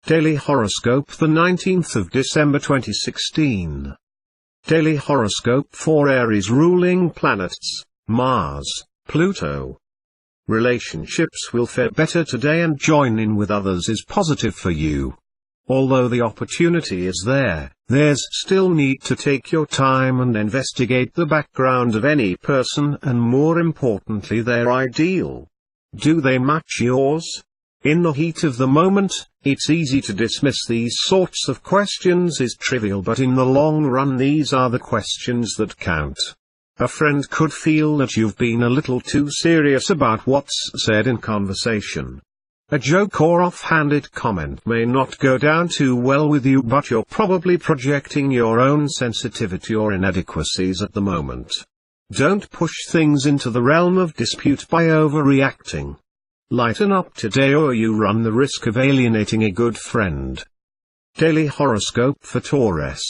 Daily Horoscope, the 19th of December 2016. Daily Horoscope for Aries. Ruling planets, Mars, Pluto. Relationships will fare better today and join in with others is positive for you. Although the opportunity is there's still need to take your time and investigate the background of any person and more importantly their ideal. Do they match yours? In the heat of the moment, it's easy to dismiss these sorts of questions as trivial, but in the long run these are the questions that count. A friend could feel that you've been a little too serious about what's said in conversation. A joke or off-handed comment may not go down too well with you, but you're probably projecting your own sensitivity or inadequacies at the moment. Don't push things into the realm of dispute by overreacting. Lighten up today or you run the risk of alienating a good friend. Daily Horoscope for Taurus.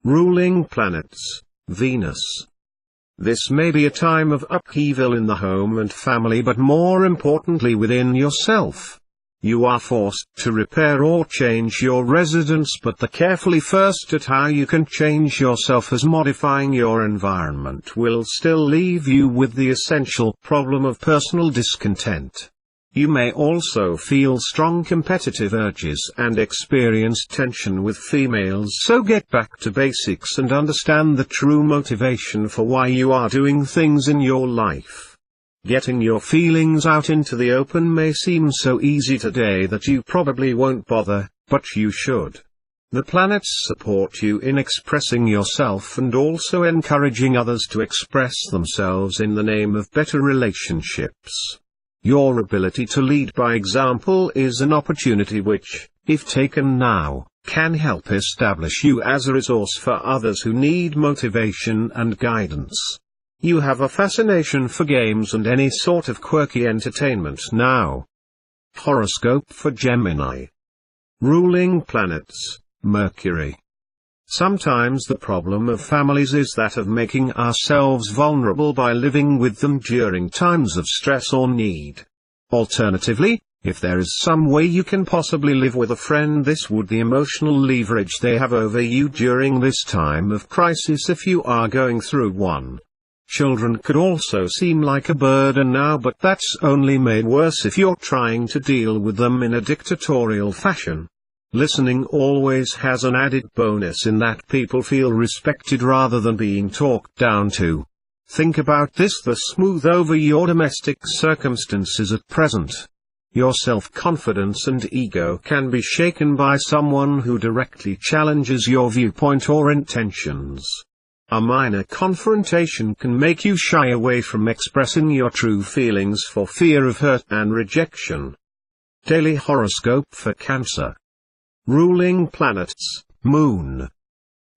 Ruling planets, Venus. This may be a time of upheaval in the home and family, but more importantly within yourself. You are forced to repair or change your residence, but the carefully first at how you can change yourself as modifying your environment will still leave you with the essential problem of personal discontent. You may also feel strong competitive urges and experience tension with females, so get back to basics and understand the true motivation for why you are doing things in your life. Getting your feelings out into the open may seem so easy today that you probably won't bother, but you should. The planets support you in expressing yourself and also encouraging others to express themselves in the name of better relationships. Your ability to lead by example is an opportunity which, if taken now, can help establish you as a resource for others who need motivation and guidance. You have a fascination for games and any sort of quirky entertainment now. Horoscope for Gemini. Ruling planets, Mercury. Sometimes the problem of families is that of making ourselves vulnerable by living with them during times of stress or need. Alternatively, if there is some way you can possibly live with a friend, this would be emotional leverage they have over you during this time of crisis if you are going through one. Children could also seem like a burden now, but that's only made worse if you're trying to deal with them in a dictatorial fashion. Listening always has an added bonus in that people feel respected rather than being talked down to. Think about this: the smooth over your domestic circumstances at present. Your self-confidence and ego can be shaken by someone who directly challenges your viewpoint or intentions. A minor confrontation can make you shy away from expressing your true feelings for fear of hurt and rejection. Daily Horoscope for Cancer. Ruling planets, Moon.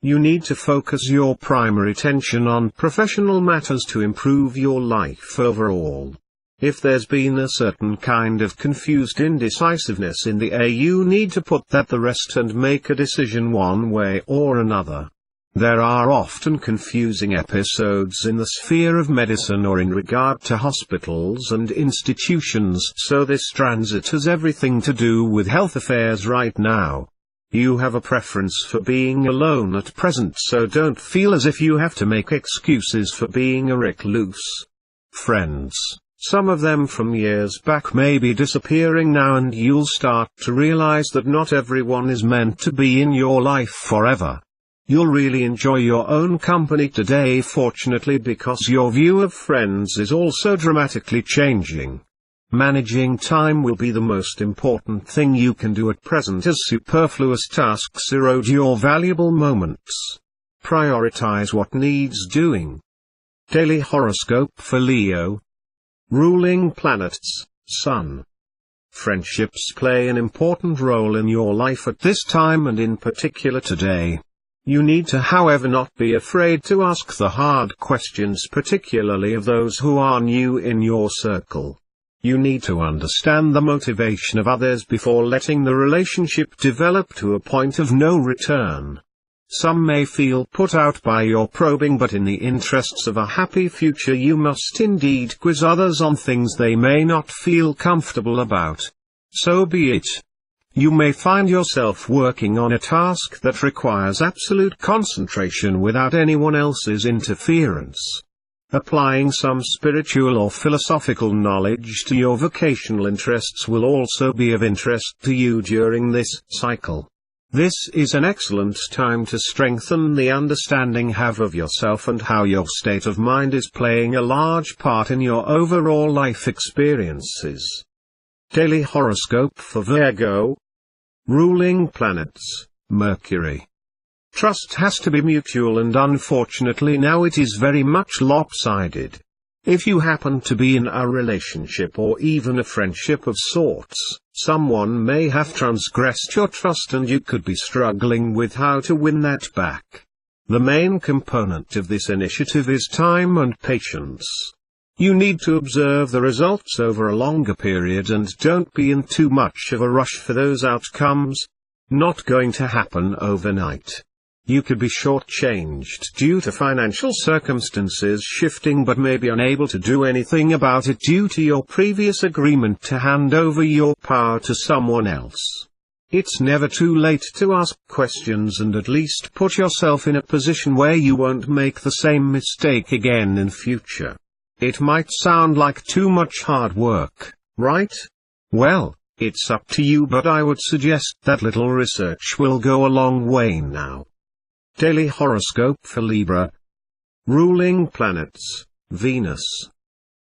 You need to focus your primary attention on professional matters to improve your life overall. If there's been a certain kind of confused indecisiveness in the air, you need to put that to rest and make a decision one way or another. There are often confusing episodes in the sphere of medicine or in regard to hospitals and institutions, so this transit has everything to do with health affairs right now. You have a preference for being alone at present, so don't feel as if you have to make excuses for being a recluse. Friends, some of them from years back, may be disappearing now, and you'll start to realize that not everyone is meant to be in your life forever. You'll really enjoy your own company today, fortunately, because your view of friends is also dramatically changing. Managing time will be the most important thing you can do at present, as superfluous tasks erode your valuable moments. Prioritize what needs doing. Daily Horoscope for Leo. Ruling planets, Sun. Friendships play an important role in your life at this time, and in particular today. You need to, however, not be afraid to ask the hard questions, particularly of those who are new in your circle. You need to understand the motivation of others before letting the relationship develop to a point of no return. Some may feel put out by your probing, but in the interests of a happy future you must indeed quiz others on things they may not feel comfortable about. So be it. You may find yourself working on a task that requires absolute concentration without anyone else's interference. Applying some spiritual or philosophical knowledge to your vocational interests will also be of interest to you during this cycle. This is an excellent time to strengthen the understanding you have of yourself and how your state of mind is playing a large part in your overall life experiences. Daily horoscope for Virgo. Ruling planets, Mercury. Trust has to be mutual, and unfortunately now it is very much lopsided. If you happen to be in a relationship or even a friendship of sorts, someone may have transgressed your trust and you could be struggling with how to win that back. The main component of this initiative is time and patience. You need to observe the results over a longer period and don't be in too much of a rush for those outcomes. Not going to happen overnight. You could be shortchanged due to financial circumstances shifting but may be unable to do anything about it due to your previous agreement to hand over your power to someone else. It's never too late to ask questions and at least put yourself in a position where you won't make the same mistake again in future. It might sound like too much hard work, right? Well, it's up to you, but I would suggest that little research will go a long way now. Daily horoscope for Libra. Ruling planets, Venus.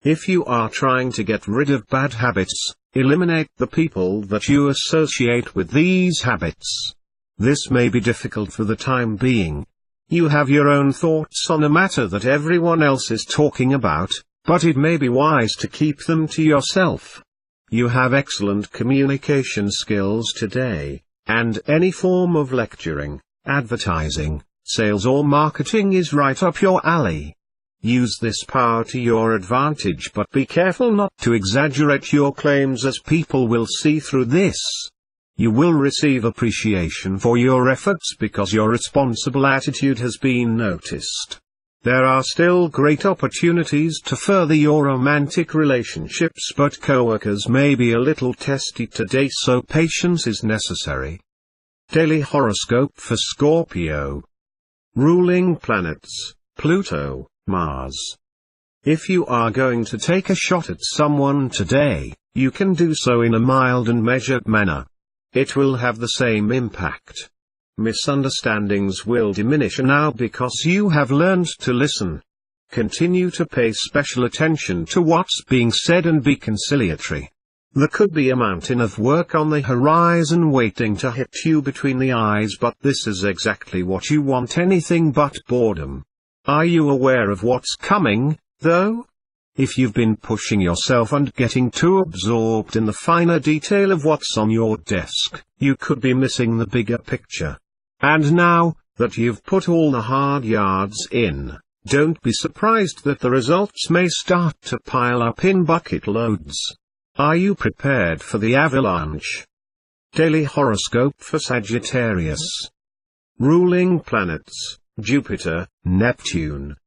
If you are trying to get rid of bad habits, eliminate the people that you associate with these habits. This may be difficult for the time being. You have your own thoughts on a matter that everyone else is talking about, but it may be wise to keep them to yourself. You have excellent communication skills today, and any form of lecturing, advertising, sales or marketing is right up your alley. Use this power to your advantage, but be careful not to exaggerate your claims, as people will see through this. You will receive appreciation for your efforts because your responsible attitude has been noticed. There are still great opportunities to further your romantic relationships, but coworkers may be a little testy today, so patience is necessary. Daily horoscope for Scorpio. Ruling planets, Pluto, Mars. If you are going to take a shot at someone today, you can do so in a mild and measured manner. It will have the same impact. Misunderstandings will diminish now because you have learned to listen. Continue to pay special attention to what's being said and be conciliatory. There could be a mountain of work on the horizon waiting to hit you between the eyes, but this is exactly what you want, anything but boredom. Are you aware of what's coming, though? If you've been pushing yourself and getting too absorbed in the finer detail of what's on your desk, you could be missing the bigger picture. And now that you've put all the hard yards in, don't be surprised that the results may start to pile up in bucket loads. Are you prepared for the avalanche? Daily horoscope for Sagittarius. Ruling planets, Jupiter, Neptune.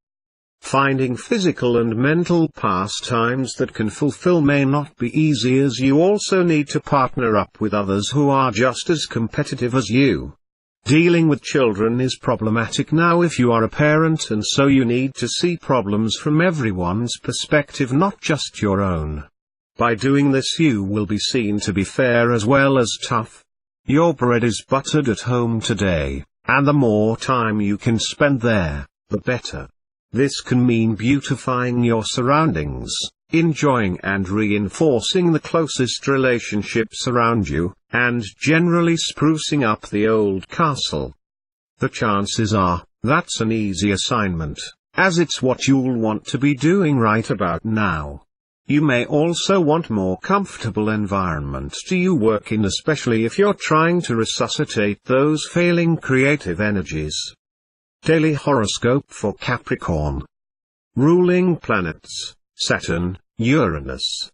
Finding physical and mental pastimes that can fulfill may not be easy, as you also need to partner up with others who are just as competitive as you. Dealing with children is problematic now if you are a parent, and so you need to see problems from everyone's perspective, not just your own. By doing this you will be seen to be fair as well as tough. Your bread is buttered at home today, and the more time you can spend there, the better. This can mean beautifying your surroundings, enjoying and reinforcing the closest relationships around you, and generally sprucing up the old castle. The chances are, that's an easy assignment, as it's what you'll want to be doing right about now. You may also want more comfortable environment to work in, especially if you're trying to resuscitate those failing creative energies. Daily horoscope for Capricorn. Ruling planets, Saturn, Uranus.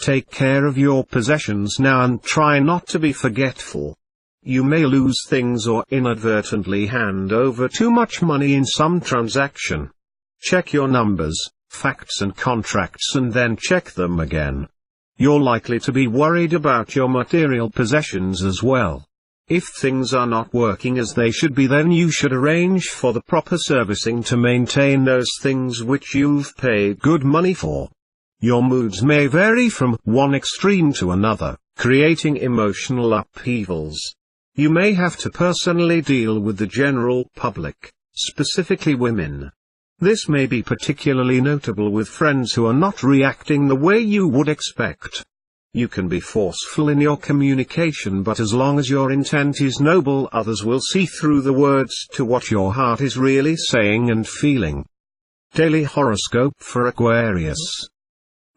Take care of your possessions now and try not to be forgetful. You may lose things or inadvertently hand over too much money in some transaction. Check your numbers, facts and contracts, and then check them again. You're likely to be worried about your material possessions as well. If things are not working as they should be, then you should arrange for the proper servicing to maintain those things which you've paid good money for. Your moods may vary from one extreme to another, creating emotional upheavals. You may have to personally deal with the general public, specifically women. This may be particularly notable with friends who are not reacting the way you would expect. You can be forceful in your communication, but as long as your intent is noble, others will see through the words to what your heart is really saying and feeling. Daily horoscope for Aquarius.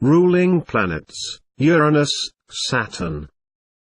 Ruling planets: Uranus, Saturn.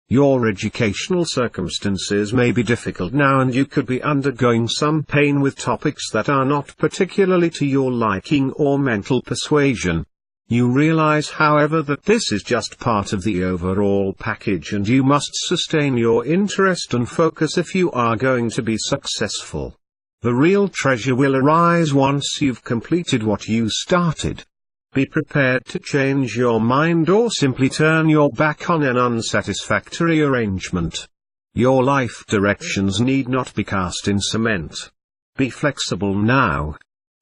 Your educational circumstances may be difficult now, and you could be undergoing some pain with topics that are not particularly to your liking or mental persuasion. You realize, however, that this is just part of the overall package, and you must sustain your interest and focus if you are going to be successful. The real treasure will arise once you've completed what you started. Be prepared to change your mind or simply turn your back on an unsatisfactory arrangement. Your life directions need not be cast in cement. Be flexible now.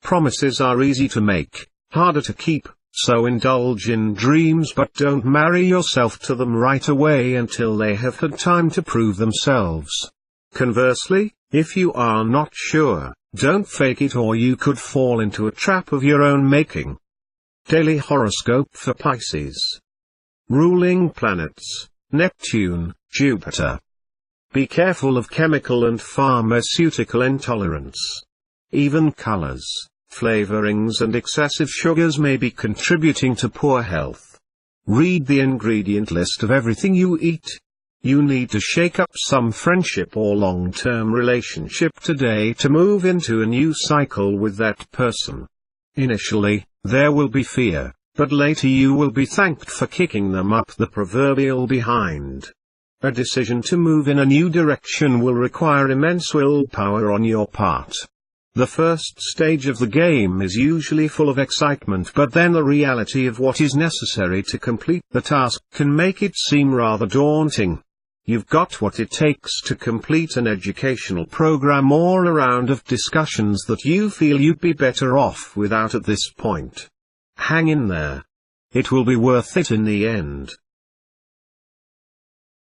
Promises are easy to make, harder to keep, so indulge in dreams, but don't marry yourself to them right away until they have had time to prove themselves. Conversely, if you are not sure, don't fake it, or you could fall into a trap of your own making. Daily horoscope for Pisces. Ruling planets: Neptune, Jupiter. Be careful of chemical and pharmaceutical intolerance. Even colors, flavorings and excessive sugars may be contributing to poor health. Read the ingredient list of everything you eat. You need to shake up some friendship or long-term relationship today to move into a new cycle with that person. Initially, there will be fear, but later you will be thanked for kicking them up the proverbial behind. A decision to move in a new direction will require immense willpower on your part. The first stage of the game is usually full of excitement, but then the reality of what is necessary to complete the task can make it seem rather daunting. You've got what it takes to complete an educational program or a round of discussions that you feel you'd be better off without at this point. Hang in there. It will be worth it in the end.